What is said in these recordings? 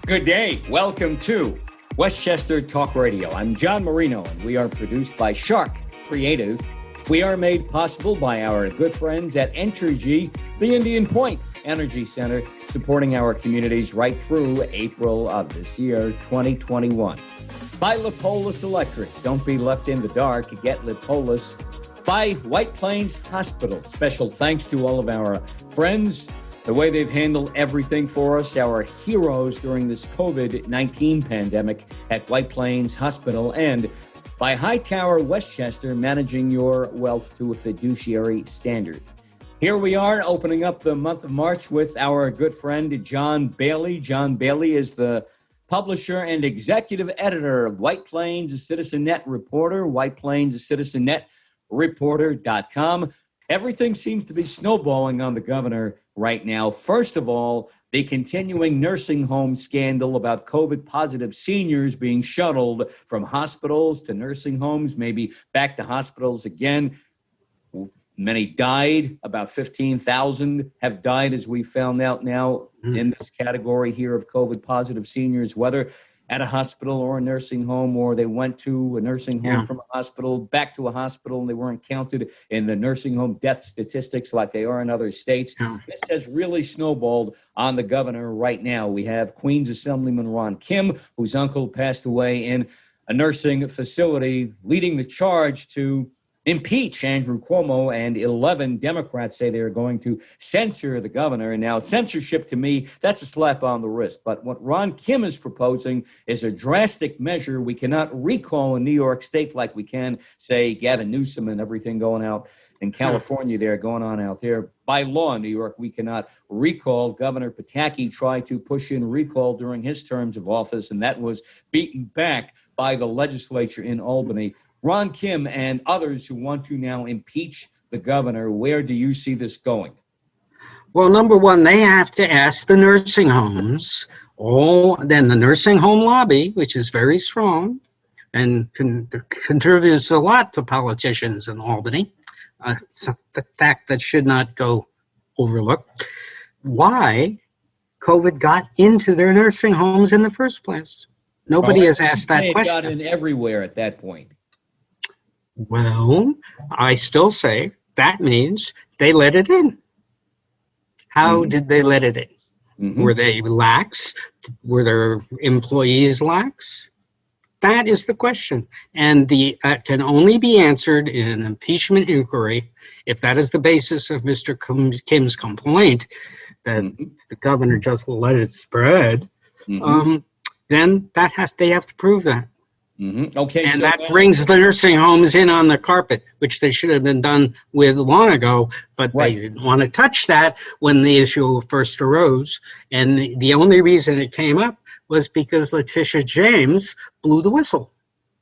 Good day. Welcome to Westchester Talk Radio. I'm John Marino, and we are produced by Sharc Creative. We are made possible by our good friends at Entergy, the Indian Point Energy Center, supporting our communities right through April of this year, 2021. By Lipolis Electric. Don't be left in the dark. Get Lipolis. By White Plains Hospital. Special thanks to all of our friends, the way they've handled everything for us, our heroes during this COVID-19 pandemic at White Plains Hospital, and by Hightower Westchester, managing your wealth to a fiduciary standard. Here we are opening up the month of March with our good friend, John Bailey. John Bailey is the publisher and executive editor of White Plains Citizen Net Reporter, White Plains Citizen Net Reporter.com. Everything seems to be snowballing on the governor right now. First of all, the continuing nursing home scandal about COVID-positive seniors being shuttled from hospitals to nursing homes, maybe back to hospitals again. Many died. About 15,000 have died, as we found out now in this category here of COVID-positive seniors, whether at a hospital or a nursing home, or they went to a nursing home from a hospital, back to a hospital, and they weren't counted in the nursing home death statistics like they are in other states. This has really snowballed on the governor right now. We have Queens Assemblyman Ron Kim, whose uncle passed away in a nursing facility, leading the charge to impeach Andrew Cuomo, and 11 Democrats say they're going to censure the governor. And now censorship, to me, that's a slap on the wrist. But what Ron Kim is proposing is a drastic measure. We cannot recall in New York State like we can, say, Gavin Newsom and everything going out in California there, going on out there. By law in New York, we cannot recall. Governor Pataki tried to push in recall during his terms of office, and that was beaten back by the legislature in Albany. Ron Kim and others who want to now impeach the governor, where do you see this going? Well, number one, they have to ask the nursing homes, then the nursing home lobby, which is very strong and contributes a lot to politicians in Albany. It's a fact that should not go overlooked. Why COVID got into their nursing homes in the first place? Nobody has asked that question. It got in everywhere at that point. Well, I still say that means they let it in. How did they let it in? Were they lax? Were their employees lax? That is the question. And that can only be answered in an impeachment inquiry. If that is the basis of Mr. Kim's complaint, that the governor just let it spread, then they have to prove that. Okay, and so that brings the nursing homes in on the carpet, which they should have been done with long ago, but they didn't want to touch that when the issue first arose. And the only reason it came up was because Letitia James blew the whistle.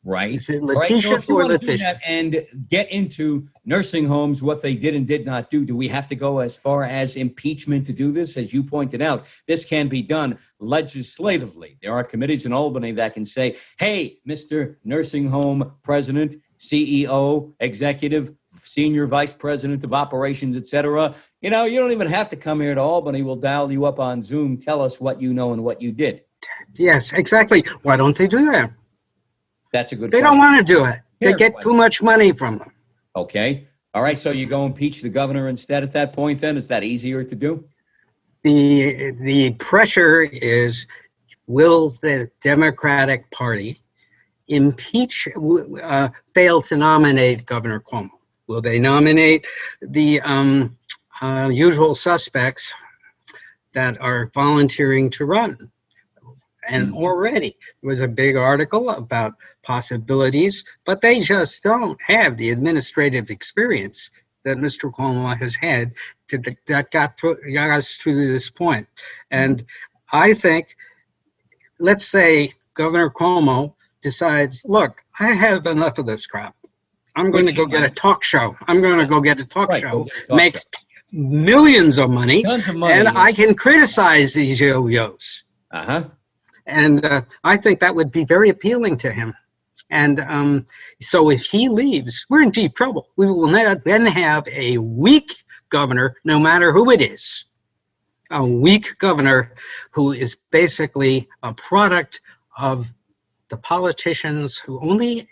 Right. So if you want to do that and get into nursing homes, what they did and did not do, do we have to go as far as impeachment to do this? As you pointed out, this can be done legislatively. There are committees in Albany that can say, hey, Mr. Nursing Home President, CEO, Executive, Senior Vice President of Operations, etc. You know, you don't even have to come here to Albany. We'll dial you up on Zoom. Tell us what you know and what you did. Yes, exactly. Why don't they do that? That's a good They question. don't want to do it. They get too much money from them. Okay. All right. So you go impeach the governor instead at that point then? Is that easier to do? The pressure is, will the Democratic Party fail to nominate Governor Cuomo? Will they nominate the usual suspects that are volunteering to run? And already there was a big article about possibilities, but they just don't have the administrative experience that Mr. Cuomo has had that got us to this point. And I think, let's say Governor Cuomo decides, look, I have enough of this crap. I'm going to go get a talk show. Makes millions of money, tons of money, and I can criticize these yo-yos. And I think that would be very appealing to him. And so if he leaves, we're in deep trouble. We will then have a weak governor, no matter who it is. A weak governor who is basically a product of the politicians who only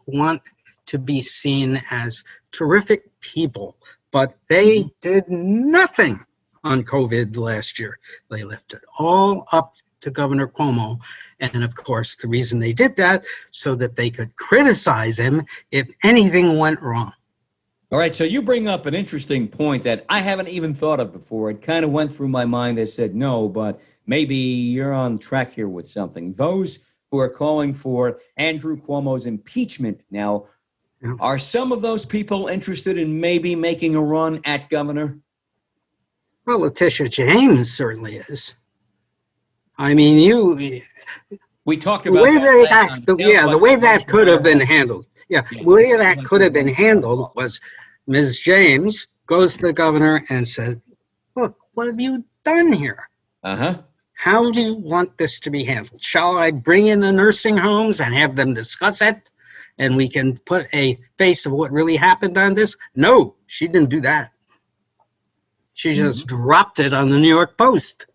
want to be seen as terrific people, but they did nothing on COVID last year. They left it all up to Governor Cuomo. And of course, the reason they did that, so that they could criticize him if anything went wrong. All right, so you bring up an interesting point that I haven't even thought of before. It kind of went through my mind. I said no, but maybe you're on track here with something. Those who are calling for Andrew Cuomo's impeachment now, are some of those people interested in maybe making a run at governor? Well, Letitia James certainly is. I mean, we talked about the way that could have been handled. Yeah, the way that could have been handled was Ms. James goes to the governor and said, look, what have you done here? How do you want this to be handled? Shall I bring in the nursing homes and have them discuss it? And we can put a face of what really happened on this? No, she didn't do that. She just dropped it on the New York Post.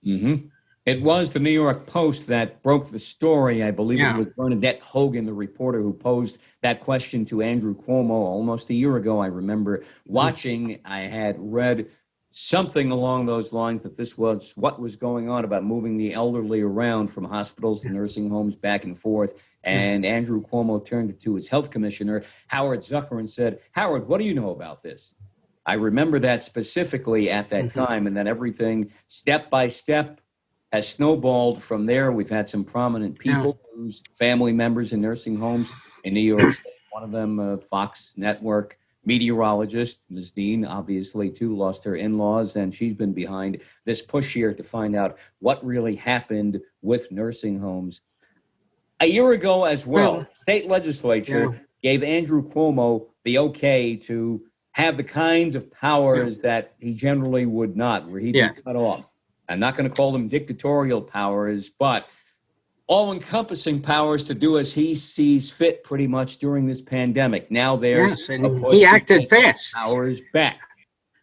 It was the New York Post that broke the story. I believe it was Bernadette Hogan, the reporter, who posed that question to Andrew Cuomo almost a year ago. I remember watching. I had read something along those lines that this was what was going on about moving the elderly around from hospitals to nursing homes back and forth. And Andrew Cuomo turned to his health commissioner, Howard Zucker, and said, Howard, what do you know about this? I remember that specifically at that time, and then everything step by step has snowballed from there. We've had some prominent people whose family members in nursing homes in New York State. One of them, Fox Network meteorologist, Ms. Dean, obviously, too, lost her in-laws, and she's been behind this push here to find out what really happened with nursing homes. A year ago as well, state legislature gave Andrew Cuomo the okay to have the kinds of powers that he generally would not, where he'd be cut off. I'm not going to call them dictatorial powers, but all-encompassing powers to do as he sees fit pretty much during this pandemic. Now there's and he acted fast. Powers back.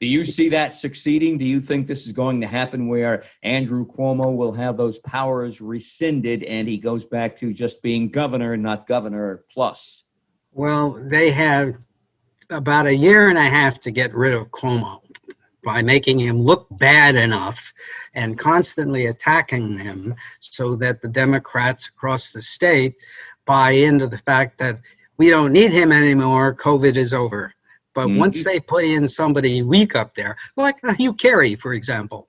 Do you see that succeeding? Do you think this is going to happen where Andrew Cuomo will have those powers rescinded and he goes back to just being governor, not governor plus? Well, they have about a year and a half to get rid of Cuomo by making him look bad enough and constantly attacking him so that the Democrats across the state buy into the fact that we don't need him anymore, COVID is over. But once they put in somebody weak up there, like Hugh Carey, for example,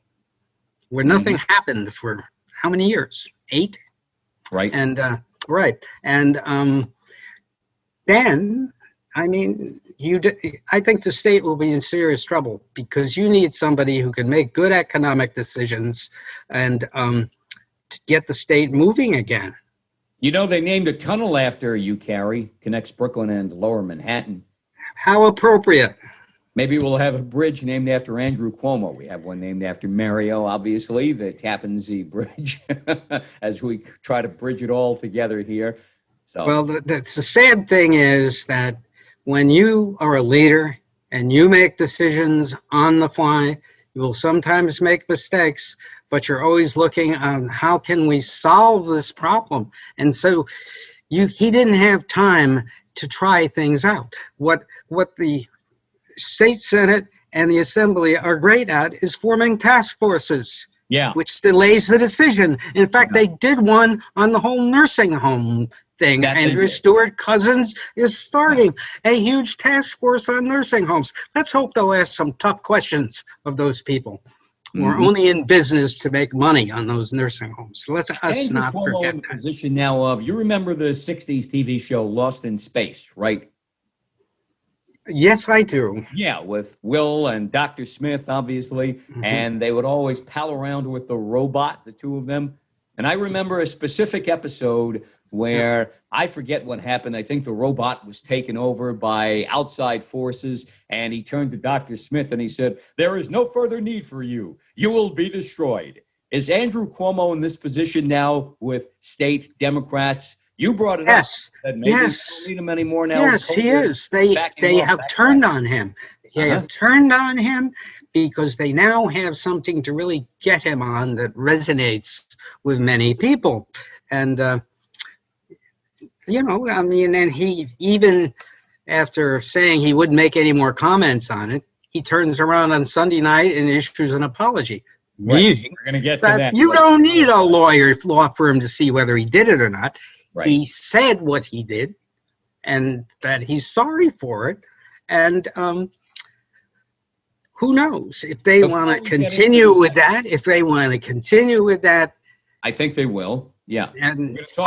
where nothing happened for how many years? 8? Right. And then, I mean, I think the state will be in serious trouble because you need somebody who can make good economic decisions and to get the state moving again. You know, they named a tunnel after you, Carey, connects Brooklyn and Lower Manhattan. How appropriate. Maybe we'll have a bridge named after Andrew Cuomo. We have one named after Mario, obviously, the Tappan Zee Bridge, as we try to bridge it all together here. So, well, the sad thing is that when you are a leader and you make decisions on the fly, you will sometimes make mistakes, but you're always looking on how can we solve this problem. And so he didn't have time to try things out. What the state Senate and the Assembly are great at is forming task forces, which delays the decision. In fact, they did one on the whole nursing home thing. Andrew Stewart Cousins is starting a huge task force on nursing homes. Let's hope they'll ask some tough questions of those people. We're only in business to make money on those nursing homes. So let's us not forget that. Position now of, you remember the 60s TV show Lost in Space, right? Yes, I do. Yeah, with Will and Dr. Smith, obviously, and they would always pal around with the robot, the two of them. And I remember a specific episode where I forget what happened. I think the robot was taken over by outside forces, and he turned to Dr. Smith and he said, "There is no further need for you. You will be destroyed." Is Andrew Cuomo in this position now with state Democrats? You brought it Yes. up. That maybe Yes. we don't need him anymore now. Yes, he is. They have turned on him. They have turned on him because they now have something to really get him on that resonates with many people. And, and he, even after saying he wouldn't make any more comments on it, he turns around on Sunday night and issues an apology. Right. We're going to get to that. You don't need a law firm to see whether he did it or not. Right. He said what he did and that he's sorry for it. And who knows if they want to continue with that, I think they will. Yeah. And it's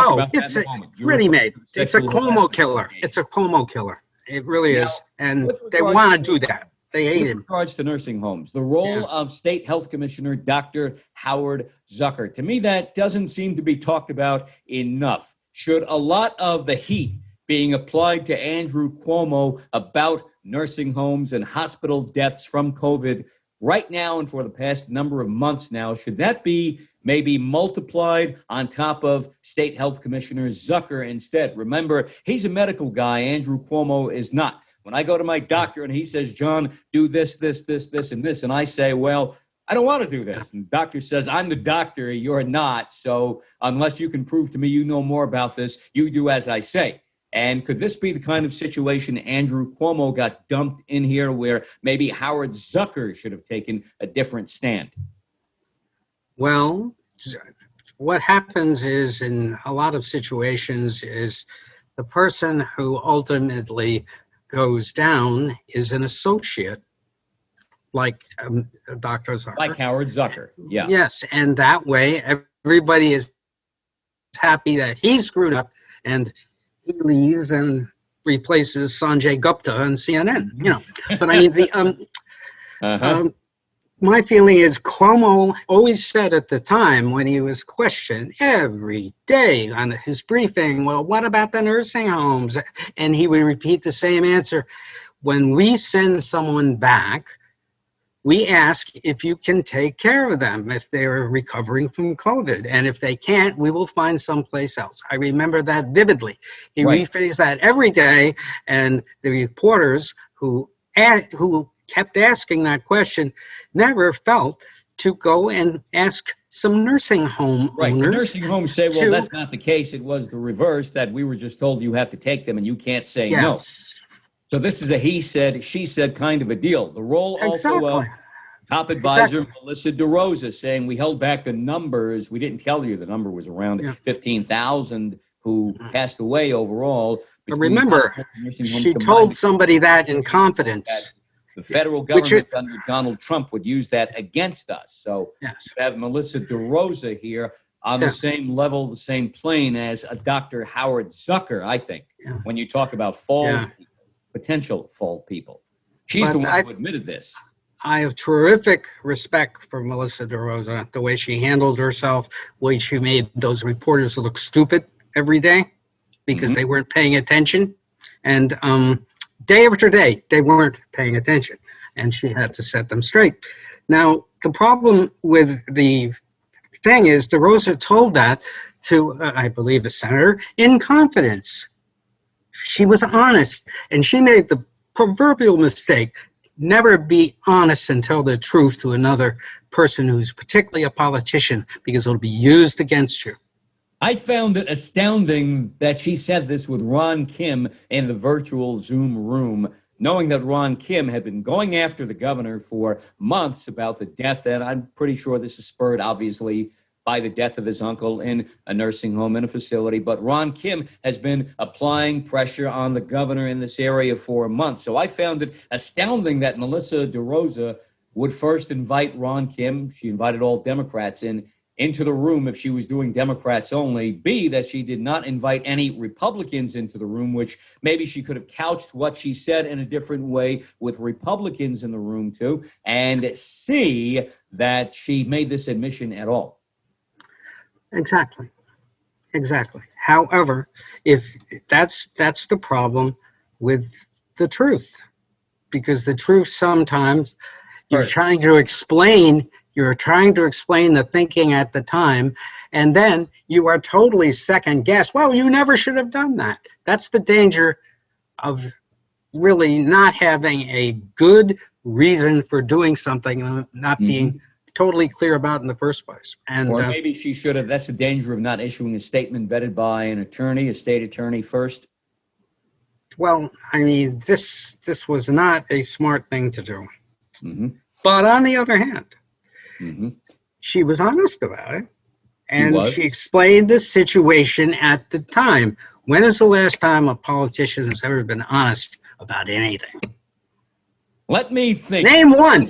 ready-made. It's a Cuomo killer. It's a Cuomo killer. It really is. And they want to do that. They hate him. With regards to nursing homes, the role of State Health Commissioner Dr. Howard Zucker, to me, that doesn't seem to be talked about enough. Should a lot of the heat being applied to Andrew Cuomo about nursing homes and hospital deaths from COVID right now and for the past number of months now, should that be maybe multiplied on top of State Health Commissioner Zucker instead? Remember, he's a medical guy. Andrew Cuomo is not. When I go to my doctor and he says, John, do this, this, this, this, and this, and I say, well, I don't want to do this. And the doctor says, I'm the doctor, you're not. So unless you can prove to me you know more about this, you do as I say. And could this be the kind of situation Andrew Cuomo got dumped in here where maybe Howard Zucker should have taken a different stand? Well, what happens is in a lot of situations is the person who ultimately goes down is an associate, like Dr. Zucker. Like Howard Zucker, yeah. Yes, and that way everybody is happy that he screwed up and he leaves and replaces Sanjay Gupta on CNN, But I mean, my feeling is Cuomo always said at the time when he was questioned every day on his briefing, well, what about the nursing homes? And he would repeat the same answer. When we send someone back, we ask if you can take care of them if they're recovering from COVID. And if they can't, we will find someplace else. I remember that vividly. He rephrased that every day. And the reporters who kept asking that question never felt to go and ask some nursing home owners. The nursing homes say, well, that's not the case. It was the reverse, that we were just told you have to take them and you can't say no. So this is a he said, she said kind of a deal. The role also of top advisor Melissa DeRosa saying we held back the numbers. We didn't tell you the number was around 15,000 who passed away overall. But remember, she told somebody that in confidence. The federal government under Donald Trump would use that against us. So you have Melissa DeRosa here on the same level, the same plane as a Dr. Howard Zucker, I think, when you talk about potential fault people. She's the one who admitted this. I have terrific respect for Melissa DeRosa, the way she handled herself, the way she made those reporters look stupid every day because they weren't paying attention. And day after day, they weren't paying attention, and she had to set them straight. Now, the problem with the thing is DeRosa told that to, I believe, a senator in confidence. She was honest, and she made the proverbial mistake. Never be honest and tell the truth to another person who's particularly a politician, because it'll be used against you. I found it astounding that she said this with Ron Kim in the virtual Zoom room, knowing that Ron Kim had been going after the governor for months about the death, and I'm pretty sure this is spurred, obviously, by the death of his uncle in a nursing home in a facility. But Ron Kim has been applying pressure on the governor in this area for months. So I found it astounding that Melissa DeRosa would first invite Ron Kim. She invited all Democrats into the room if she was doing Democrats only. B, that she did not invite any Republicans into the room, which maybe she could have couched what she said in a different way with Republicans in the room too. And C, that she made this admission at all. Exactly. However, if that's the problem with the truth, because the truth sometimes you're trying to explain You're trying to explain the thinking at the time, and then you are totally second guessed. Well, you never should have done that. That's the danger of really not having a good reason for doing something and not being totally clear about in the first place. And or maybe she should have. That's the danger of not issuing a statement vetted by an attorney, a state attorney first. Well, I mean, this was not a smart thing to do. But on the other hand, she was honest about it. And she explained the situation at the time. When is the last time a politician has ever been honest about anything? Let me think. Name one.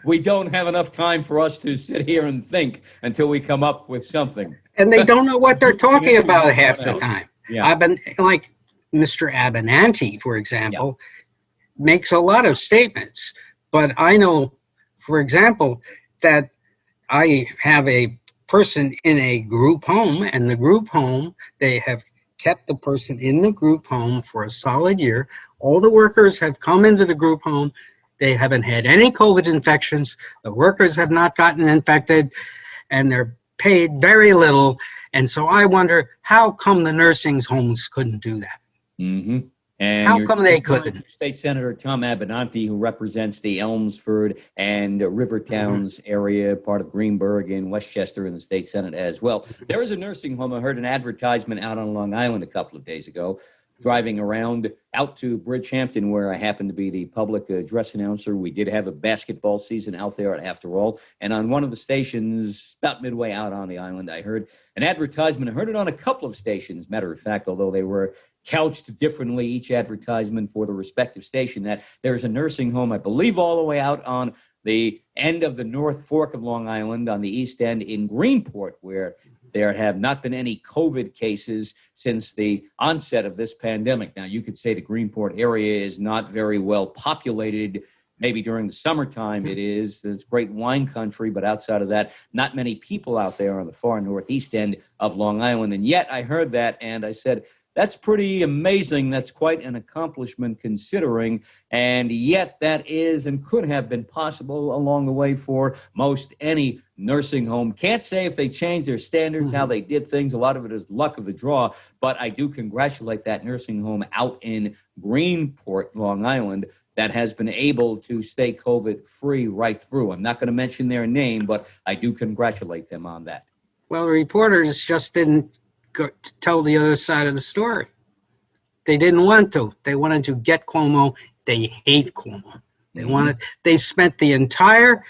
We don't have enough time for us to sit here and think until we come up with something. And they don't know what they're talking about half the time. Yeah. I've been like Mr. Abenanti, for example, makes a lot of statements. But I know, for example, that I have a person in a group home, and the group home, they have kept the person in the group home for a solid year. All the workers have come into the group home. They haven't had any COVID infections. The workers have not gotten infected, and they're paid very little. And so I wonder, how come the nursing homes couldn't do that? And how come they couldn't? State Senator Tom Abenanti, who represents the Elmsford and Rivertowns area, part of Greenburgh and Westchester in the state Senate as well. There is a nursing home. I heard an advertisement out on Long Island a couple of days ago, driving around out to Bridgehampton, where I happen to be the public address announcer. We did have a basketball season out there, after all. And on one of the stations, about midway out on the island, I heard an advertisement. I heard it on a couple of stations, matter of fact, although they were couched differently, each advertisement for the respective station, that there's a nursing home, I believe, all the way out on the end of the North Fork of Long Island on the east end in Greenport, where there have not been any COVID cases since the onset of this pandemic. Now, you could say the Greenport area is not very well populated. Maybe during the summertime it is. There's great wine country, but outside of that, not many people out there on the far northeast end of Long Island. And yet I heard that and I said, that's pretty amazing. That's quite an accomplishment considering. And yet that is and could have been possible along the way for most any nursing home. Can't say if they changed their standards, how they did things. A lot of it is luck of the draw. But I do congratulate that nursing home out in Greenport, Long Island, that has been able to stay COVID-free right through. I'm not going to mention their name, but I do congratulate them on that. Well, reporters just didn't to tell the other side of the story. They didn't want to. They wanted to get Cuomo. They hate Cuomo. They spent the entire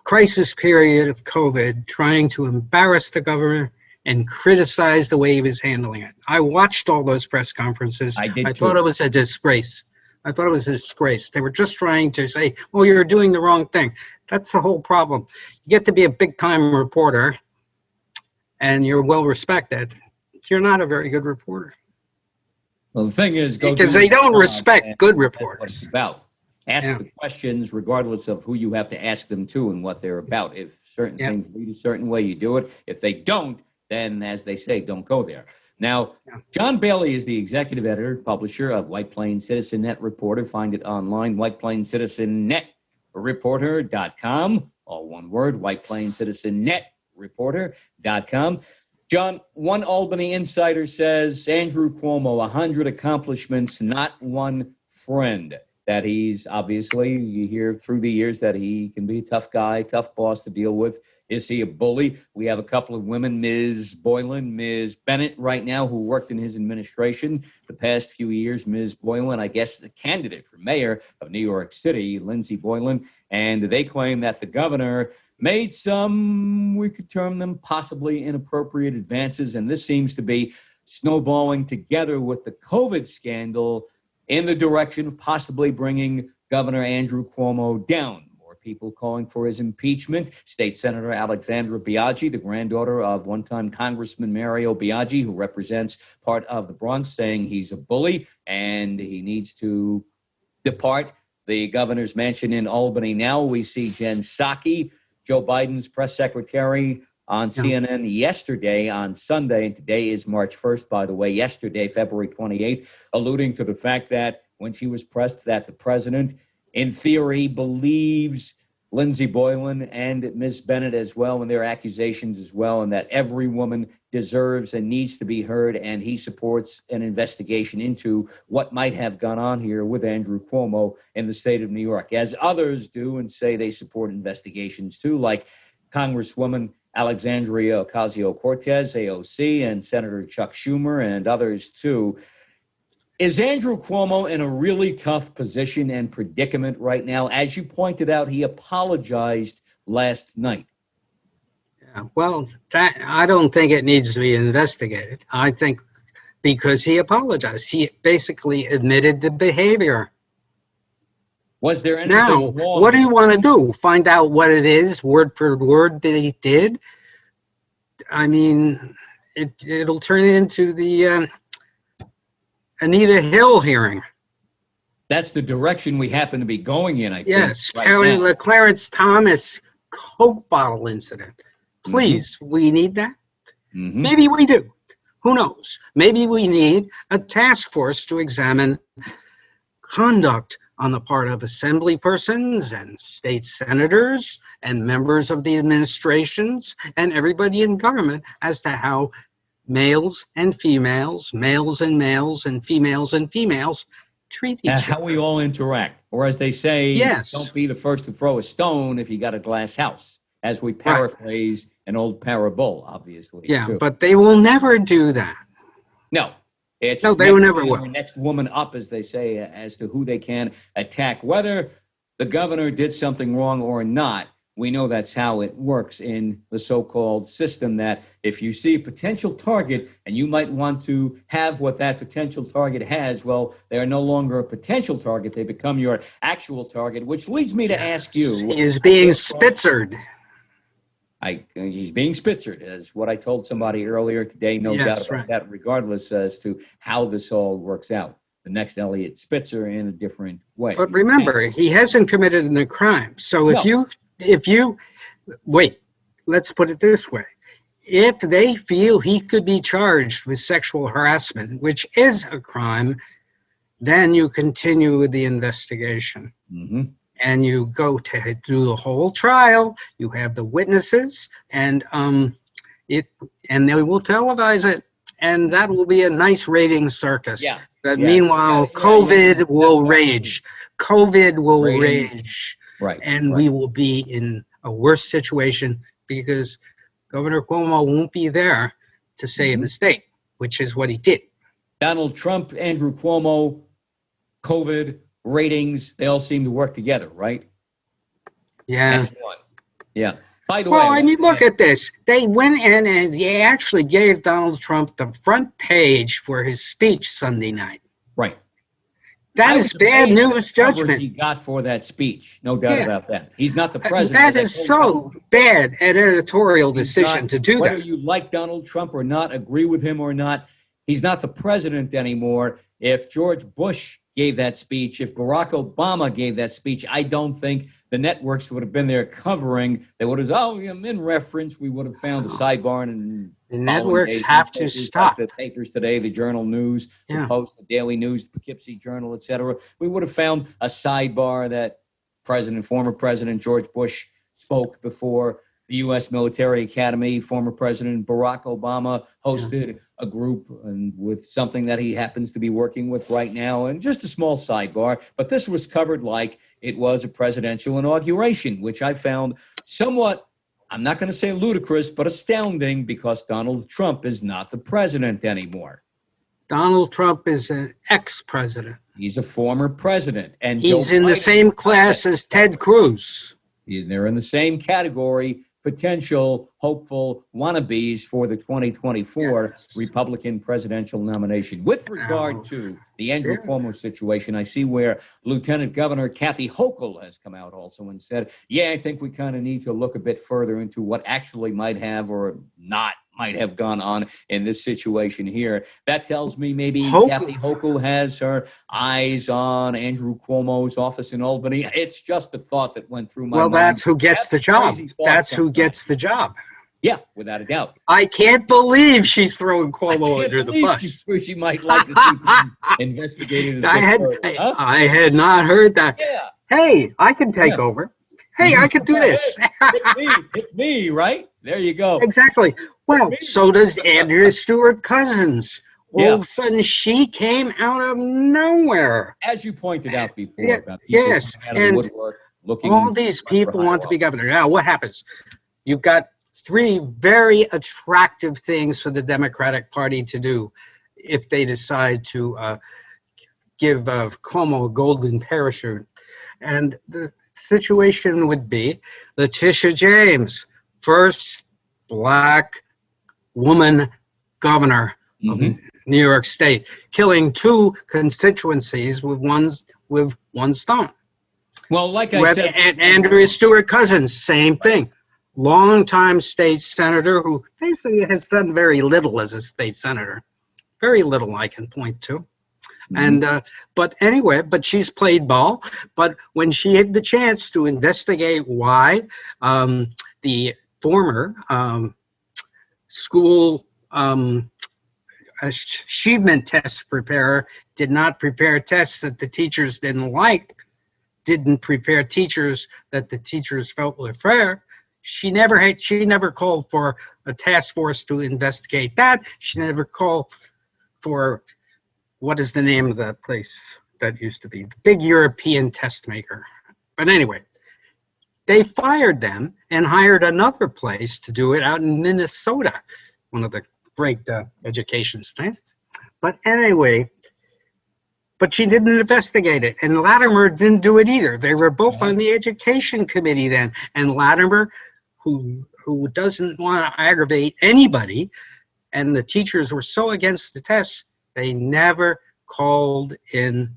crisis period of COVID trying to embarrass the governor and criticize the way he was handling it. I watched all those press conferences. I thought it was a disgrace. They were just trying to say, well, you're doing the wrong thing. That's the whole problem. You get to be a big-time reporter, and you're well respected, you're not a very good reporter. Well, the thing is, because they don't respect good reporters. What it's about. Ask the questions regardless of who you have to ask them to and what they're about. If certain things lead a certain way, you do it. If they don't, then, as they say, don't go there. Now, John Bailey is the executive editor, publisher of White Plains Citizen Net Reporter. Find it online, White Plains Citizen Net Reporter.com. All one word, White Plains Citizen Net Reporter.com. John, one Albany insider says Andrew Cuomo, 100 accomplishments, not one friend. That he's obviously, you hear through the years that he can be a tough guy, tough boss to deal with. Is he a bully? We have a couple of women, Ms. Boylan, Ms. Bennett right now, who worked in his administration the past few years. Ms. Boylan, I guess, the candidate for mayor of New York City, Lindsey Boylan. And they claim that the governor made some, we could term them possibly inappropriate advances. And this seems to be snowballing together with the COVID scandal in the direction of possibly bringing Governor Andrew Cuomo down. More people calling for his impeachment. State Senator Alexandra Biaggi, the granddaughter of one-time Congressman Mario Biaggi, who represents part of the Bronx, saying he's a bully and he needs to depart the governor's mansion in Albany. Now we see Jen Psaki, Joe Biden's press secretary, on CNN yesterday, on Sunday, and today is March 1st, by the way, yesterday, February 28th, alluding to the fact that when she was pressed that the president, in theory, believes Lindsey Boylan and Ms. Bennett as well, and their accusations as well, and that every woman deserves and needs to be heard, and he supports an investigation into what might have gone on here with Andrew Cuomo in the state of New York, as others do and say they support investigations too, like Congresswoman Alexandria Ocasio-Cortez, AOC, and Senator Chuck Schumer, and others too. Is Andrew Cuomo in a really tough position and predicament right now? As you pointed out, he apologized last night. Yeah, well, I don't think it needs to be investigated. I think because he apologized, he basically admitted the behavior. Was there anything now, wrong? What do you want to do? Find out what it is, word for word, that he did? I mean, it'll turn into the Anita Hill hearing. That's the direction we happen to be going in, I think. Yes, right the Clarence Thomas Coke bottle incident. Please, we need that? Maybe we do. Who knows? Maybe we need a task force to examine conduct on the part of assembly persons and state senators and members of the administrations and everybody in government as to how males and females, males and males, and females treat each other. How we all interact. Or as they say, yes, don't be the first to throw a stone if you got a glass house, as we paraphrase an old parable, obviously. Yeah, too. But they will never do that. No. It's no, they never will. Next woman up, as they say, as to who they can attack. Whether the governor did something wrong or not, we know that's how it works in the so-called system, that if you see a potential target and you might want to have what that potential target has, well, they are no longer a potential target. They become your actual target, which leads me to ask you. He is being spitzered. He's being spitzered, is what I told somebody earlier today. No doubt about that, regardless as to how this all works out. The next Elliot Spitzer in a different way. But remember, he hasn't committed a crime. So if you wait, let's put it this way. If they feel he could be charged with sexual harassment, which is a crime, then you continue with the investigation. And you go to do the whole trial. You have the witnesses, and they will televise it, and that will be a nice rating circus. But meanwhile, COVID will rage. COVID will rage. And we will be in a worse situation because Governor Cuomo won't be there to save the state, which is what he did. Donald Trump, Andrew Cuomo, COVID, ratings, they all seem to work together, right? Yeah. That's one. Yeah. By the way, I mean, look at this. They went in and they actually gave Donald Trump the front page for his speech Sunday night. Right. That is bad news judgment. He got for that speech, no doubt about that. He's not the president. That is so bad an editorial decision to do that. Whether you like Donald Trump or not, agree with him or not, he's not the president anymore. If George Bush gave that speech, if Barack Obama gave that speech, I don't think the networks would have been there covering. They would have, in reference, we would have found a sidebar and the networks have to stop. The papers today, the Journal News, the Post, the Daily News, the Poughkeepsie Journal, etc. We would have found a sidebar that former President George Bush spoke before the U.S. Military Academy. Former President Barack Obama hosted a group and with something that he happens to be working with right now, and just a small sidebar. But this was covered like it was a presidential inauguration, which I found somewhat, I'm not going to say ludicrous, but astounding, because Donald Trump is not the president anymore. Donald Trump is an ex-president. He's a former president. And he's in the same class as Ted Cruz. They're in the same category, potential hopeful wannabes for the 2024 Republican presidential nomination. With regard to the Andrew Cuomo situation, I see where Lieutenant Governor Kathy Hochul has come out also and said, I think we kind of need to look a bit further into what actually might have or not might have gone on in this situation here. That tells me maybe Kathy Hochul has her eyes on Andrew Cuomo's office in Albany. It's just a thought that went through my mind. Well, that's who gets the job. That's who gets the job. Yeah, without a doubt. I can't believe she's throwing Cuomo under the bus. She might like to see things investigated. I had not heard that. Yeah. Hey, I can take over. Hey, I could do this. Pick me, right? There you go. Exactly. Well, so does Andrea Stewart Cousins. All of a sudden, she came out of nowhere. As you pointed out before, about people yes, coming out of the woodwork, looking all these people want to be governor. Now, what happens? You've got three very attractive things for the Democratic Party to do if they decide to give Cuomo a golden parachute. And the situation would be Letitia James, first Black woman governor of New York State, killing two constituencies with one stone. Well, like I said, and Andrea Stewart Cousins, same thing. Longtime state senator who basically has done very little as a state senator. Very little I can point to. And but anyway, but she's played ball. But when she had the chance to investigate why the former school achievement test preparer did not prepare tests that the teachers didn't like, didn't prepare teachers that the teachers felt were fair, she never called for a task force to investigate that. She never called for, what is the name of that place that used to be? The big European test maker. But anyway, they fired them and hired another place to do it out in Minnesota, one of the great education states. But anyway, but she didn't investigate it. And Latimer didn't do it either. They were both on the education committee then. And Latimer, who doesn't want to aggravate anybody, and the teachers were so against the tests, they never called in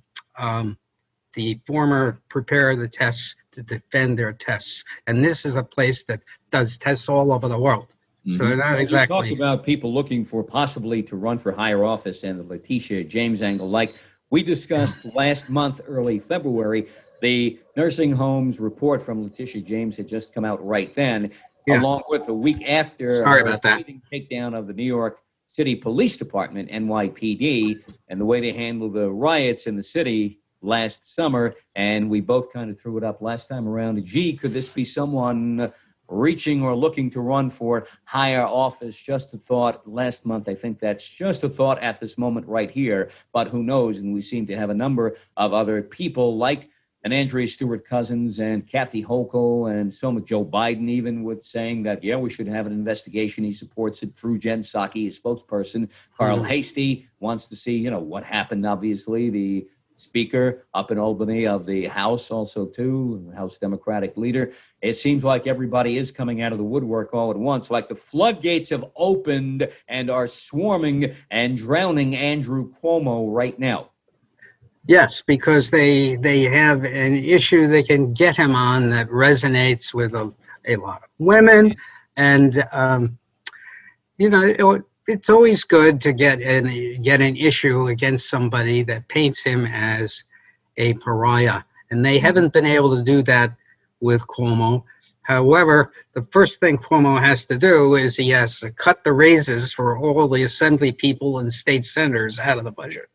the former preparer of the tests to defend their tests. And this is a place that does tests all over the world. So they're not exactly. You talked about people looking for possibly to run for higher office and the Letitia James angle. Like we discussed last month, early February, the nursing homes report from Letitia James had just come out right then, along with a week after the takedown of the New York City Police Department, NYPD, and the way they handled the riots in the city last summer. And we both kind of threw it up last time around. Gee, could this be someone reaching or looking to run for higher office? Just a thought last month. I think that's just a thought at this moment right here, but who knows? And we seem to have a number of other people like an Andrea Stewart Cousins and Kathy Hochul and Joe Biden even with saying that, we should have an investigation. He supports it through Jen Psaki, his spokesperson. Carl Hastie wants to see, what happened, obviously. The Speaker up in Albany of the House also too, House Democratic leader. It seems like everybody is coming out of the woodwork all at once, like the floodgates have opened and are swarming and drowning Andrew Cuomo right now. Yes, because they have an issue they can get him on that resonates with a lot of women. And, it's always good to get an issue against somebody that paints him as a pariah. And they haven't been able to do that with Cuomo. However, the first thing Cuomo has to do is he has to cut the raises for all the assembly people and state senators out of the budget.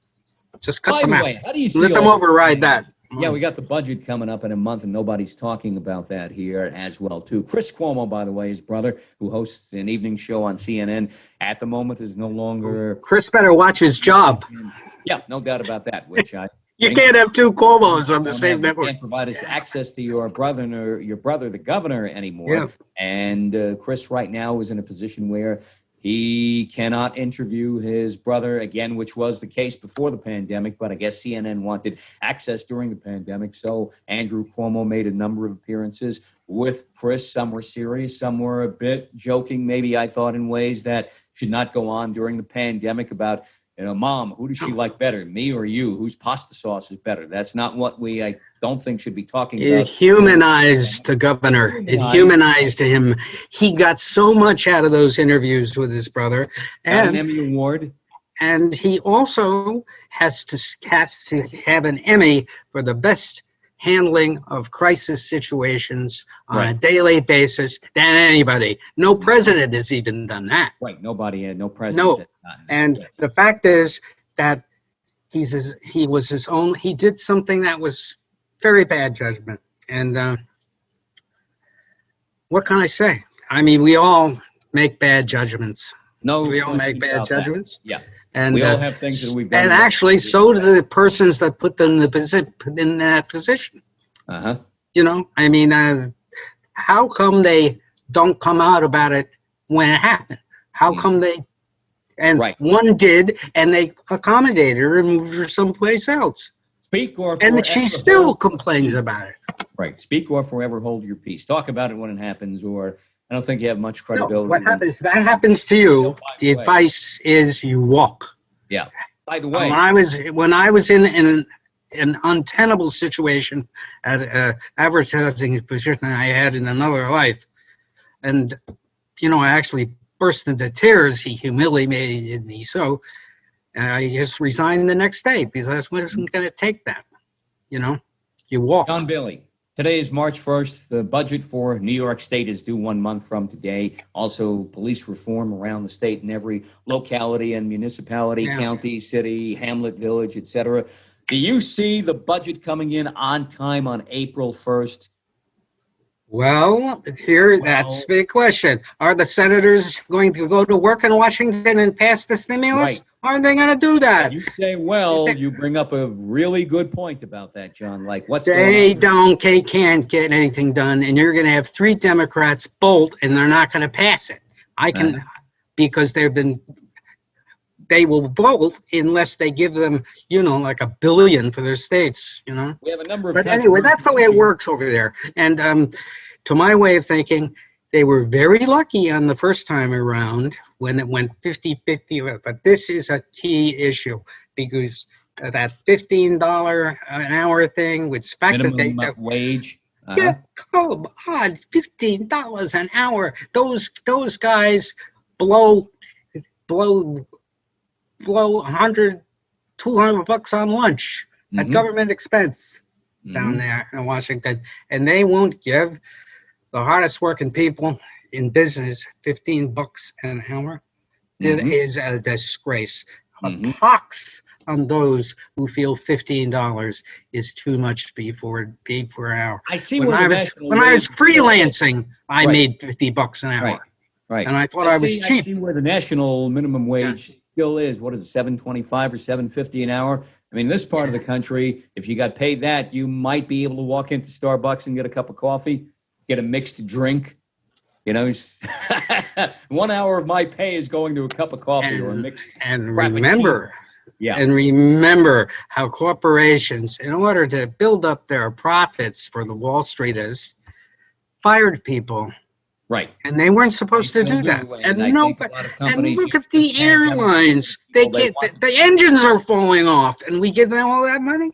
Just cut them out. By the way, how do you see let them override that? Yeah, we got the budget coming up in a month, and nobody's talking about that here as well, too. Chris Cuomo, by the way, his brother, who hosts an evening show on CNN, at the moment is no longer. Chris better watch his job. Yeah, no doubt about that. Which you can't have two Cuomos on the same network. You can't provide us access to your brother, the governor, anymore. Yeah. And Chris right now is in a position where he cannot interview his brother again, which was the case before the pandemic, but I guess CNN wanted access during the pandemic. So Andrew Cuomo made a number of appearances with Chris. Some were serious, some were a bit joking, maybe I thought in ways that should not go on during the pandemic about, Mom, who does she like better, me or you? Whose pasta sauce is better? That's not what I don't think should be talking about. It humanized the governor. It humanized him. He got so much out of those interviews with his brother. And an Emmy Award. And he also has to have an Emmy for the best handling of crisis situations on a daily basis than anybody. No president has even done that. Right. Nobody, no president. No. And the fact is that he did something that was very bad judgment. And What can I say? I mean, we all make bad judgments. No, We all make bad judgments. Yeah, and we all have things that we've done. And actually, so do the persons that put them in that position. You know, I mean, how come they don't come out about it when it happened? How come they? And one did, and they accommodated her and moved her someplace else. Speak or and she still complains about it. Right. Speak or forever hold your peace. Talk about it when it happens, or I don't think you have much credibility. No, what happens? That happens to you. The advice is you walk. Yeah. By the way, when I was in an untenable situation at an advertising position I had in another life, and you know, I actually burst into tears. He humiliated me so. And I just resigned the next day because I wasn't going to take that. You know, you walk. John Bailey, today is March 1st. The budget for New York State is due 1 month from today. Also, police reform around the state in every locality and municipality, county, city, hamlet, village, etc. Do you see the budget coming in on time on April 1st? Well, that's the big question. Are the senators going to go to work in Washington and pass the stimulus? Right. Are they going to do that? You say, well, you bring up a really good point about that, John. Like, what's they going on? They can't get anything done, and you're going to have 3 Democrats bolt, and they're not going to pass it. Because they will bolt unless they give them, you know, like $1 billion for their states, you know. We have a number of. But anyway, that's the way it works over there. And to my way of thinking, they were very lucky on the first time around when it went 50-50. But this is a key issue because that $15 an hour thing with minimum wage. Yeah, come on, $15 an hour. Those guys blow 100, $200 on lunch at government expense down there in Washington, and they won't give the hardest working people in business $15 an hour. This is a disgrace. A pox on those who feel $15 is too much to be for an hour. I see. When I was freelancing, I made $50 an hour. Right. And I thought I was cheap. I see where the national minimum wage still is. What is it, $7.25 or $7.50 an hour? I mean, this part of the country, if you got paid that, you might be able to walk into Starbucks and get a cup of coffee, get a mixed drink. You know, 1 hour of my pay is going to a cup of coffee or a mixed. And remember how corporations, in order to build up their profits for the Wall Streeters, fired people. Right. And they weren't supposed to do that. And look at the airlines. The engines are falling off, and we give them all that money?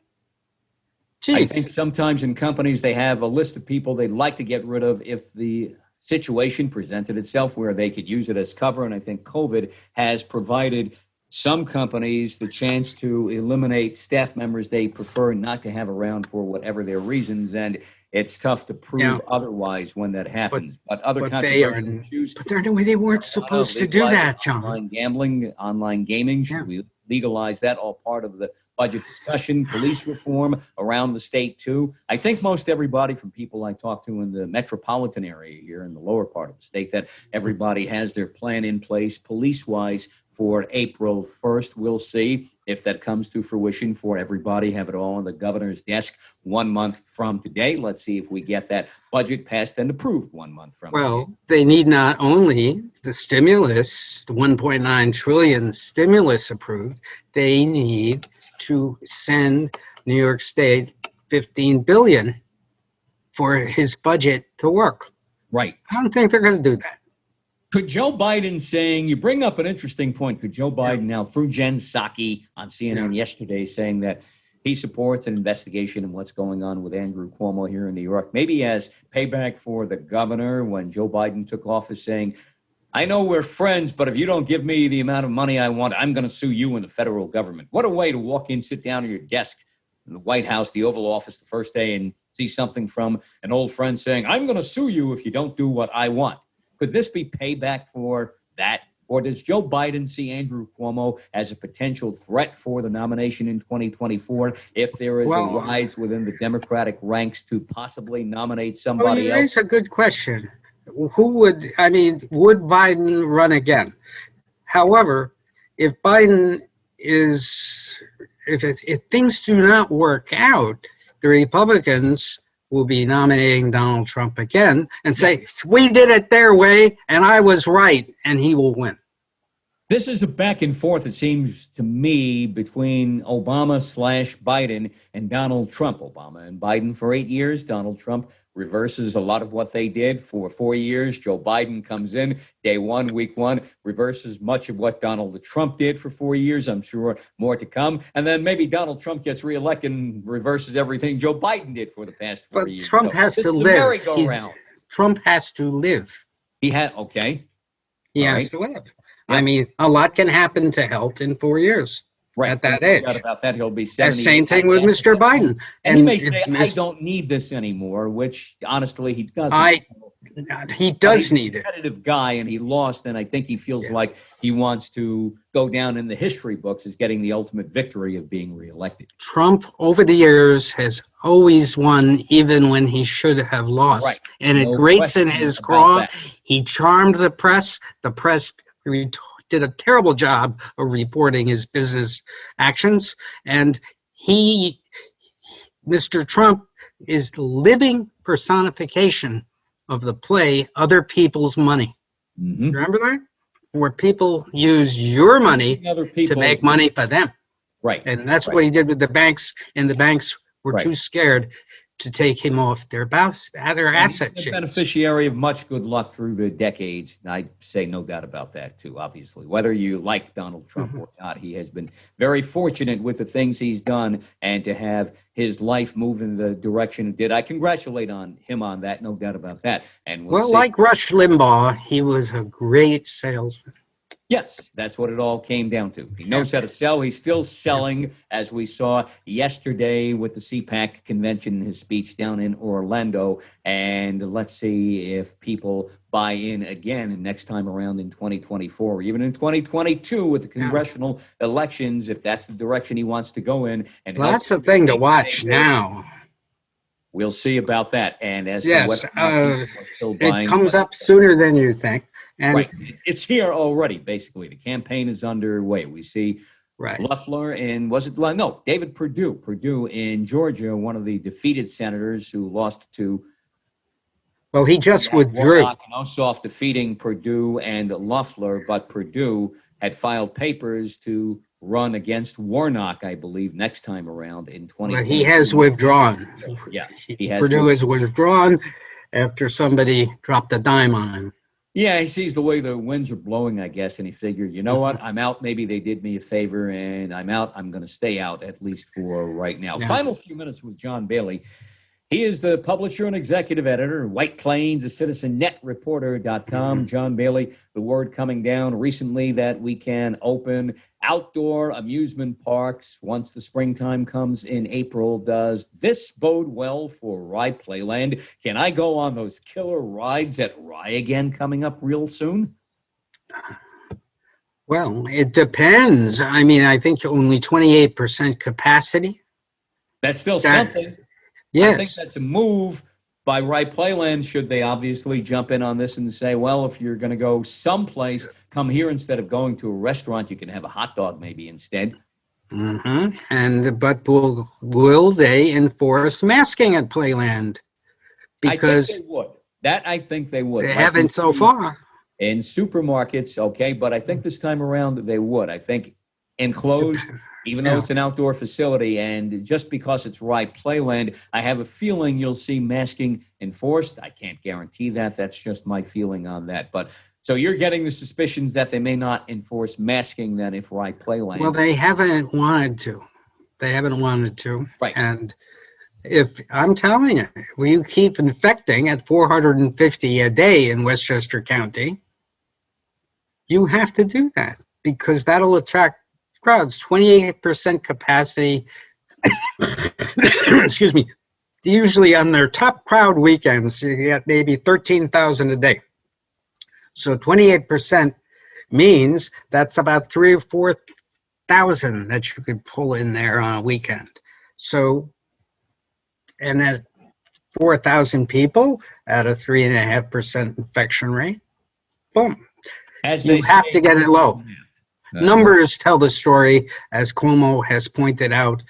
Gee. I think sometimes in companies they have a list of people they'd like to get rid of if the situation presented itself where they could use it as cover. And I think COVID has provided some companies the chance to eliminate staff members they prefer not to have around for whatever their reasons. And it's tough to prove otherwise when that happens. But other controversial issues. But they weren't supposed to do that, John. Online gambling, online gaming. Should we legalize that? All part of the budget discussion. Police reform around the state, too. I think most everybody from people I talk to in the metropolitan area here in the lower part of the state, that everybody has their plan in place police-wise for April 1st. We'll see if that comes to fruition for everybody. Have it all on the governor's desk 1 month from today. Let's see if we get that budget passed and approved 1 month from today. Well, they need not only the stimulus, the $1.9 trillion stimulus approved, they need to send New York State $15 billion for his budget to work. Right. I don't think they're going to do that. Could Joe Biden saying, you bring up an interesting point, could Joe Biden now through Jen Psaki on CNN yesterday saying that he supports an investigation in what's going on with Andrew Cuomo here in New York, maybe as payback for the governor when Joe Biden took office saying, I know we're friends, but if you don't give me the amount of money I want, I'm going to sue you in the federal government. What a way to walk in, sit down at your desk in the White House, the Oval Office the first day and see something from an old friend saying, I'm going to sue you if you don't do what I want. Could this be payback for that? Or does Joe Biden see Andrew Cuomo as a potential threat for the nomination in 2024 if there is a rise within the Democratic ranks to possibly nominate somebody else? That's a good question. would Biden run again? However, if things do not work out, the Republicans will be nominating Donald Trump again and say, we did it their way and I was right, and he will win. This is a back and forth, it seems to me, between Obama/Biden and Donald Trump. Obama and Biden for 8 years. Donald Trump reverses a lot of what they did for 4 years. Joe Biden comes in day one, week one, reverses much of what Donald Trump did for 4 years. I'm sure more to come. And then maybe Donald Trump gets reelected and reverses everything Joe Biden did for the past 4 years. But Trump has to live. Trump has to live. He has to live. Yeah. I mean, a lot can happen to health in 4 years. Right. At that age. About that, he'll be 70. The same thing with Mr. Biden. And he may say, I don't need this anymore, which honestly he doesn't. He does need it. He's a competitive guy, and he lost, and I think he feels like he wants to go down in the history books as getting the ultimate victory of being reelected. Trump, over the years, has always won, even when he should have lost. Right. And it grates in his craw. He charmed the press. The press did a terrible job of reporting his business actions, and Mr. Trump is the living personification of the play Other People's Money. Mm-hmm. Remember that? Where people use your money to make money for them. Right. And that's what he did with the banks, and the banks were too scared to take him off their asset chains. Beneficiary of much good luck through the decades. I'd say no doubt about that, too, obviously. Whether you like Donald Trump or not, he has been very fortunate with the things he's done, and to have his life move in the direction it did. I congratulate him on that, no doubt about that. And like Rush Limbaugh, he was a great salesman. Yes, that's what it all came down to. He knows how to sell. He's still selling, as we saw yesterday with the CPAC convention, his speech down in Orlando. And let's see if people buy in again next time around in 2024, or even in 2022 with the congressional elections, if that's the direction he wants to go in. And that's the thing to watch now. We'll see about that. And as it comes up sooner than you think. And it's here already, basically. The campaign is underway. We see Loeffler and David Perdue. Perdue in Georgia, one of the defeated senators who lost to... Well, he just withdrew. Ossoff defeating Perdue and Loeffler, but Perdue had filed papers to run against Warnock, I believe, next time around in 2020. Well, he has withdrawn. Yeah, Perdue has withdrawn after somebody dropped a dime on him. Yeah, he sees the way the winds are blowing, I guess, and he figured, you know what, I'm out. Maybe they did me a favor, and I'm out. I'm going to stay out, at least for right now. Yeah. Final few minutes with John Bailey. He is the publisher and executive editor, White Plains, a citizenetreporter.com. John Bailey, the word coming down recently that we can open outdoor amusement parks once the springtime comes in April. Does this bode well for Rye Playland? Can I go on those killer rides at Rye again coming up real soon? Well, it depends. I mean, I think only 28% capacity. That's still something. Yes. I think that's a move by Rye Playland, should they obviously jump in on this and say, well, if you're going to go someplace, come here instead of going to a restaurant. You can have a hot dog maybe instead. Mm-hmm. But will they enforce masking at Playland? Because I think they would. I think they would. They haven't so far. In supermarkets, okay, but I think this time around they would. I think enclosed, even though it's an outdoor facility, and just because it's Rye Playland, I have a feeling you'll see masking enforced. I can't guarantee that. That's just my feeling on that. But so you're getting the suspicions that they may not enforce masking then if Rye Playland. Well, they haven't wanted to. Right. And if I'm telling you, you keep infecting at 450 a day in Westchester County, you have to do that because that'll attract crowds. 28% capacity. Excuse me. Usually on their top crowd weekends, you get maybe 13,000 a day. So 28% means that's about 3,000 or 4,000 that you could pull in there on a weekend. So, and that 4,000 people at a 3.5% infection rate. Boom. As You they have say, to get it low. Uh, Numbers tell the story, as Cuomo has pointed out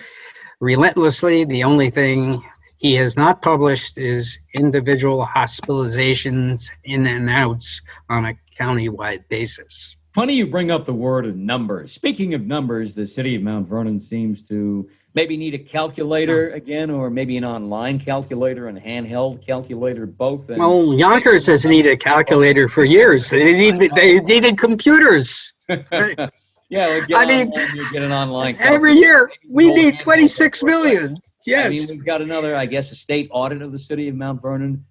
relentlessly. The only thing he has not published is individual hospitalizations in and outs on a countywide basis. Funny you bring up the word of numbers. Speaking of numbers, the city of Mount Vernon seems to maybe need a calculator again, or maybe an online calculator and handheld calculator, both. And Well, Yonkers has needed a calculator for years. They needed computers. Right? Yeah, well, I mean, you get an online every calculator. year we Maybe need handheld 26 won't work, right? million. Yes. I mean, we've got another, I guess, a state audit of the city of Mount Vernon.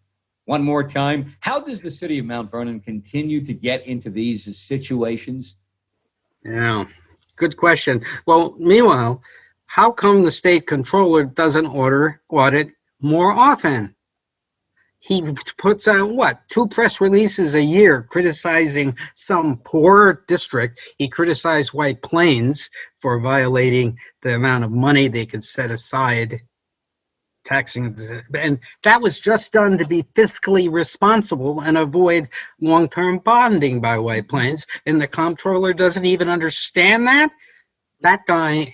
One more time, how does the city of Mount Vernon continue to get into these situations? Yeah, good question. Well, meanwhile, how come the state controller doesn't audit more often? He puts out, what, 2 press releases a year criticizing some poor district. He criticized White Plains for violating the amount of money they could set aside taxing. And that was just done to be fiscally responsible and avoid long-term bonding by White Plains. And the comptroller doesn't even understand that. That guy,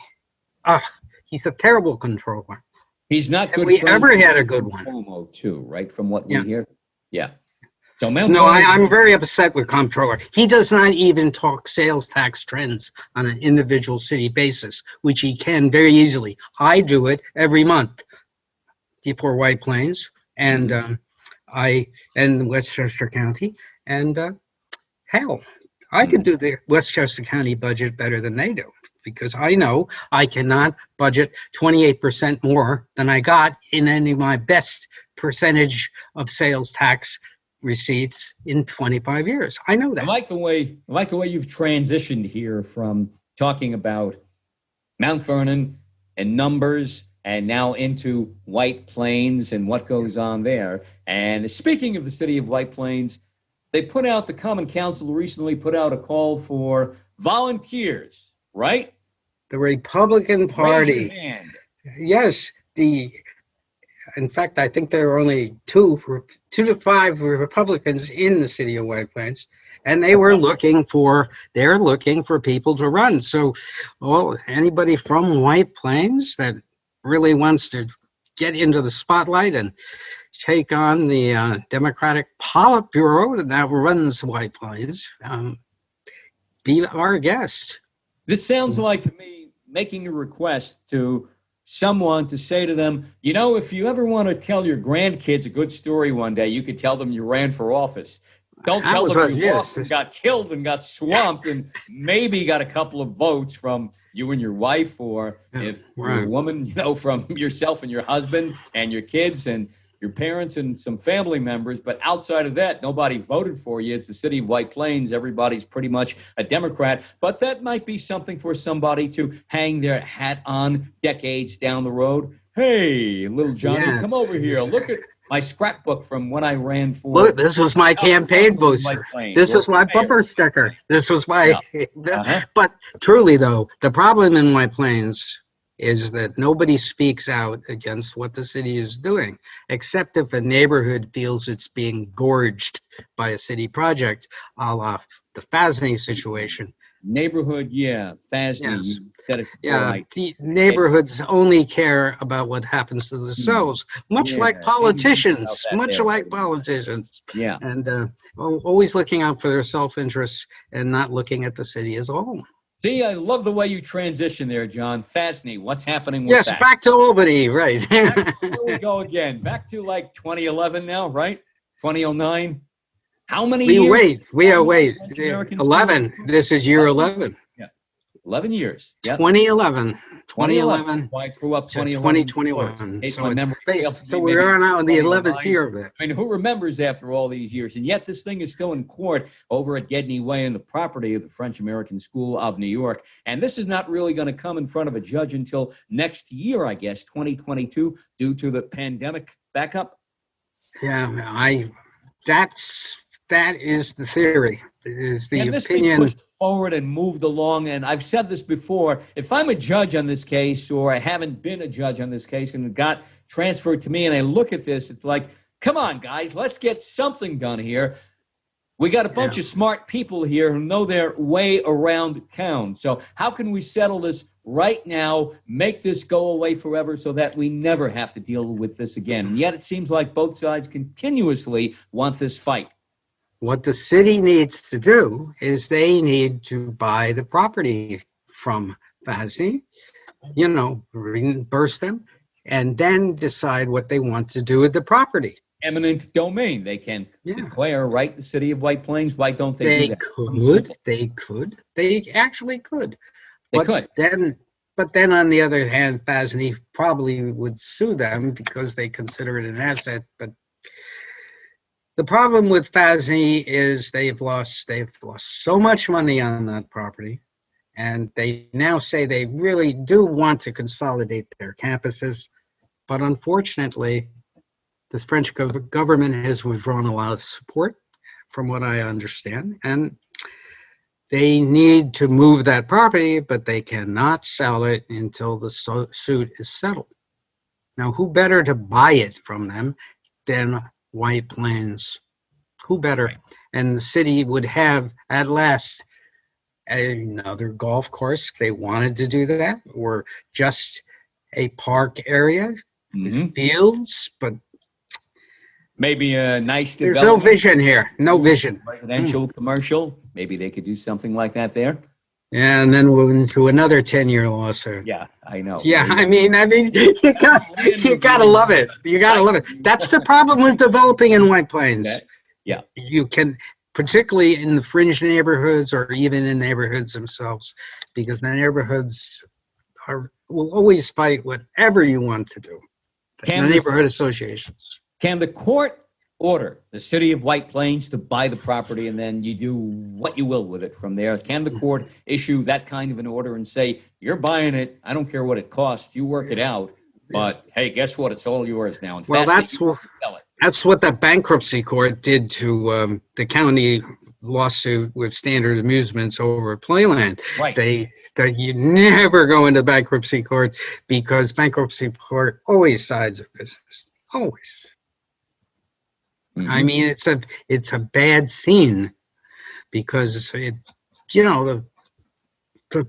he's a terrible controller. He's not good. Have we ever had a good one? Cuomo too, right? From what we Yeah. hear. Yeah. So I'm very upset with comptroller. He does not even talk sales tax trends on an individual city basis, which he can very easily. I do it every month for White Plains and and Westchester County, and hell, I can do the Westchester County budget better than they do, because I know I cannot budget 28% more than I got in any of my best percentage of sales tax receipts in 25 years. I know that. I like the way you've transitioned here from talking about Mount Vernon and numbers and now into White Plains and what goes on there. And speaking of the city of White Plains, the Common Council recently put out a call for volunteers, right? The Republican Party. Raise your hand. Yes, in fact, I think there are only 2 to 5 Republicans in the city of White Plains, and they're looking for people to run. So, anybody from White Plains that really wants to get into the spotlight and take on the Democratic Politburo that now runs White Plains, be our guest. This sounds like to me making a request to someone to say to them, if you ever want to tell your grandkids a good story one day, you could tell them you ran for office. Don't tell them you lost and got killed and got swamped and maybe got a couple of votes from you and your wife, or if you're a woman, from yourself and your husband and your kids and your parents and some family members. But outside of that, nobody voted for you. It's the city of White Plains. Everybody's pretty much a Democrat. But that might be something for somebody to hang their hat on decades down the road. Hey, little Johnny, come over here. Look at my scrapbook from when I ran for... Look, this was my campaign booster. This was my bumper sticker. This was my... But truly, though, the problem in White Plains is that nobody speaks out against what the city is doing, except if a neighborhood feels it's being gorged by a city project, a la the Fasney situation. Neighborhood, Fasney. Yes. The neighborhoods only care about what happens to themselves, much like politicians, Yeah. And always looking out for their self-interest and not looking at the city as a whole. See, I love the way you transition there, John. Fasney, what's happening with that? Yes, back to Albany, right. Here we go again. Back to like 2011 now, right? 2009. How many years? We are 11. This is year 11. 11 years. Yep. 2011. I grew up 2021. So we're on the 11th year of it. I mean, who remembers after all these years? And yet this thing is still in court over at Gedney Way and the property of the French-American School of New York. And this is not really going to come in front of a judge until next year, I guess, 2022, due to the pandemic backup. Yeah, that's that is the theory. Is the Can this opinion be pushed forward and moved along? And I've said this before, if I'm a judge on this case, or I haven't been a judge on this case and it got transferred to me, and I look at this, it's like, come on, guys, let's get something done here. We got a bunch of smart people here who know their way around town. So how can we settle this right now, make this go away forever so that we never have to deal with this again? And yet it seems like both sides continuously want this fight. What the city needs to do is they need to buy the property from FASD, reimburse them, and then decide what they want to do with the property. Eminent domain. They can declare, right, the city of White Plains. Why don't they do that? They could. They actually could. They could. But then on the other hand, FASD probably would sue them because they consider it an asset. But the problem with FASD is they've lost so much money on that property, and they now say they really do want to consolidate their campuses. But unfortunately, the French government has withdrawn a lot of support, from what I understand, and they need to move that property, but they cannot sell it until the suit is settled. Now, who better to buy it from them than White Plains? Who better? And the city would have, at last, another golf course if they wanted to do that, or just a park area with fields, but maybe a nice there's no vision here. No vision. Residential, commercial. Maybe they could do something like that there. Yeah, and then we're into another 10-year lawsuit. Yeah, I know. Yeah, I mean, you gotta love it. You gotta love it. That's the problem with developing in White Plains. Yeah. You can, particularly in the fringe neighborhoods or even in neighborhoods themselves, because the neighborhoods will always fight whatever you want to do. The neighborhood associations. Can the court order the city of White Plains to buy the property and then you do what you will with it from there? Can the court issue that kind of an order and say, you're buying it, I don't care what it costs, you work it out, but hey, guess what? It's all yours now. Well, that's what the bankruptcy court did to the county lawsuit with Standard Amusements over Playland. Right. You never go into bankruptcy court because bankruptcy court always sides with business. Always. I mean, it's a bad scene because the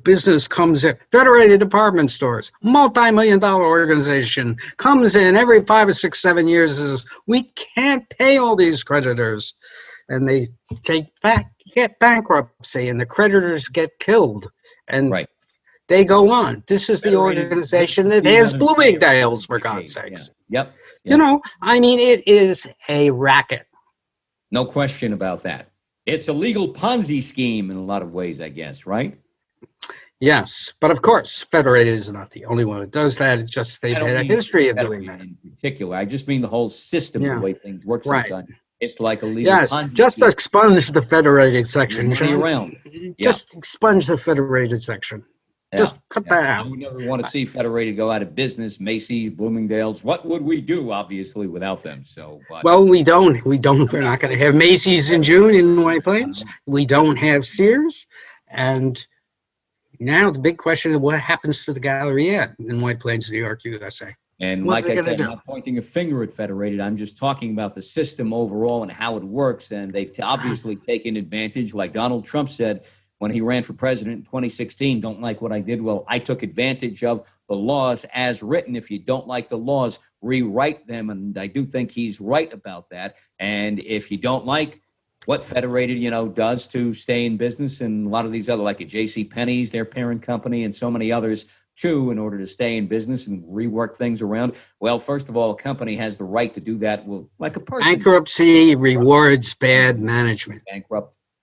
business comes in. Federated Department Stores, multi-million-dollar organization, comes in every 5 or 6, 7 years. Says we can't pay all these creditors, and they get bankruptcy, and the creditors get killed, and they go on. This is the organization that has Bloomingdale's, for God's sakes. Yep. I mean, it is a racket. No question about that. It's a legal Ponzi scheme in a lot of ways, I guess, right? Yes, but of course, Federated is not the only one that does that. It's just they've had a history of doing that. In particular, I just mean the whole system, the way things work sometimes. It's like a legal Ponzi just scheme. Expunge the Federated section. Just expunge the Federated section. Just cut that out. We never want to see Federated go out of business. Macy's, Bloomingdale's. What would we do, obviously, without them? Well, we don't. We're not going to have Macy's in June in White Plains. We don't have Sears. And now the big question is what happens to the Galleria in White Plains, New York, USA? And like I said, I'm not pointing a finger at Federated. I'm just talking about the system overall and how it works. And they've obviously taken advantage, like Donald Trump said, when he ran for president in 2016, don't like what I did. Well, I took advantage of the laws as written. If you don't like the laws, rewrite them. And I do think he's right about that. And if you don't like what Federated, does to stay in business, and a lot of these other, like at JCPenney's, their parent company, and so many others too, in order to stay in business and rework things around. Well, first of all, a company has the right to do that. Well, like a person. Bankruptcy rewards bad management.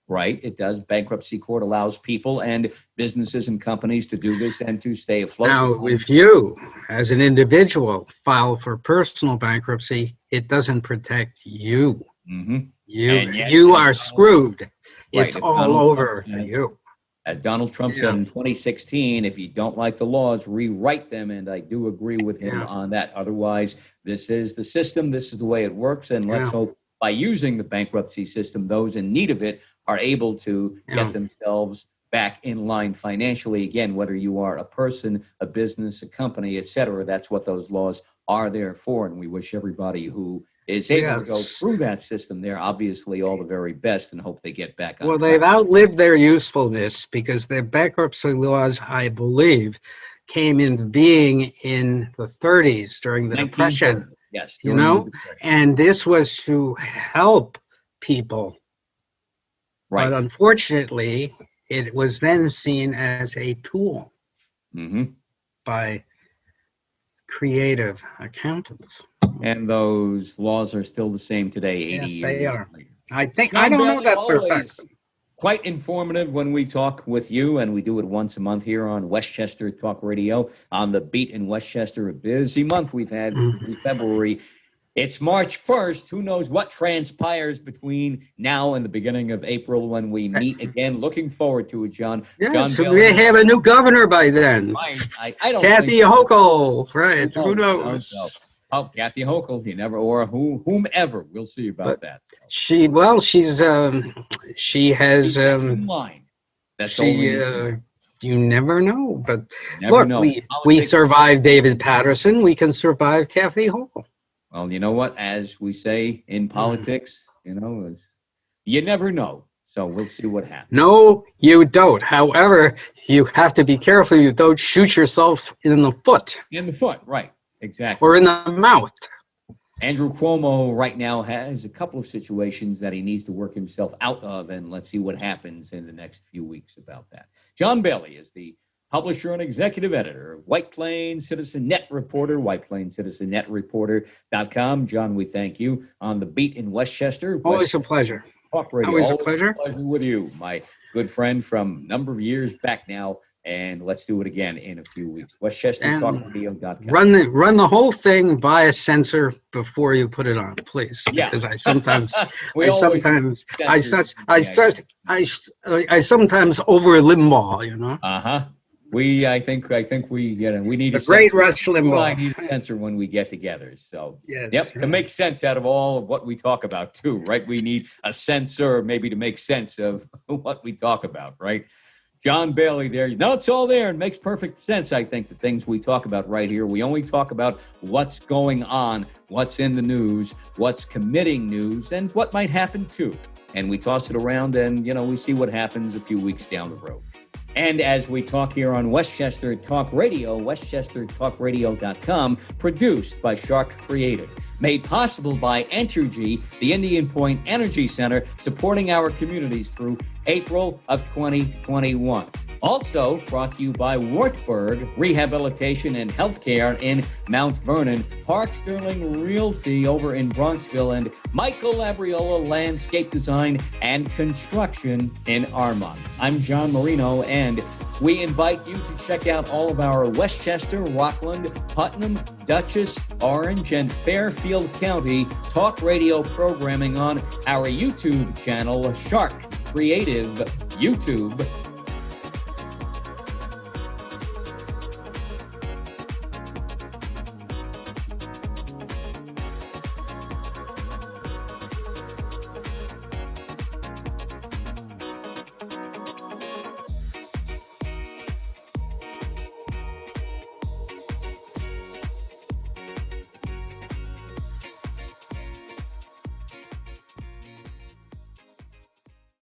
Right, it does. Bankruptcy court allows people and businesses and companies to do this and to stay afloat. Now, if you, as an individual, file for personal bankruptcy, it doesn't protect you. You are screwed. It's all over for you. As Donald Trump said in 2016, if you don't like the laws, rewrite them. And I do agree with him on that. Otherwise, this is the system. This is the way it works. And let's hope by using the bankruptcy system, those in need of it are able to get themselves back in line financially. Again, whether you are a person, a business, a company, et cetera, that's what those laws are there for. And we wish everybody who is able to go through that system there, obviously, all the very best, and hope they get back on. Well, they've outlived their usefulness because their bankruptcy laws, I believe, came into being in the 30s during the Depression. Yes. You know, and this was to help people. Right. But unfortunately, it was then seen as a tool by creative accountants. And those laws are still the same today, 80 years later. They are. I don't know that for a fact. Quite informative when we talk with you, and we do it once a month here on Westchester Talk Radio on the Beat in Westchester. A busy month we've had in February. It's March 1st. Who knows what transpires between now and the beginning of April when we meet again. Looking forward to it, John. Yes, John so we have a new governor by then. I don't Kathy Hochul, right? Who knows? Oh, Kathy Hochul, you never, or whomever. We'll see about that. She has line. That's you never know, but never look, know. we survived David Patterson. We can survive Kathy Hochul. Well, you know what? As we say in politics, you never know. So we'll see what happens. No, you don't. However, you have to be careful you don't shoot yourself in the foot. In the foot, right. Exactly. Or in the mouth. Andrew Cuomo right now has a couple of situations that he needs to work himself out of, and let's see what happens in the next few weeks about that. John Bailey is the publisher and executive editor of White Plains Citizen Net Reporter, whiteplainscitizennetreporter.com. John, we thank you on the Beat in Westchester. Always a pleasure. Talk Radio. Always a pleasure. Pleasure with you, my good friend from a number of years back now. And let's do it again in a few weeks. WestchesterTalkRadio.com. Run the whole thing by a censor before you put it on, please. Yeah. Because I sometimes over Limbaugh, I think we need the great Rush Limbaugh. I need a censor when we get together. So yes, to make sense out of all of what we talk about too, right? We need a censor maybe to make sense of what we talk about, right? John Bailey there. It's all there. It makes perfect sense, I think, the things we talk about right here. We only talk about what's going on, what's in the news, what's committing news, and what might happen too. And we toss it around and, we see what happens a few weeks down the road. And as we talk here on Westchester Talk Radio, WestchesterTalkRadio.com, produced by Sharc Creative, made possible by Entergy, the Indian Point Energy Center, supporting our communities through April of 2021. Also brought to you by Wartburg Rehabilitation and Healthcare in Mount Vernon, Park Sterling Realty over in Bronxville, and Michael Labriola Landscape Design and Construction in Armonk. I'm John Marino, and we invite you to check out all of our Westchester, Rockland, Putnam, Dutchess, Orange, and Fairfield County talk radio programming on our YouTube channel, Sharc Creative YouTube.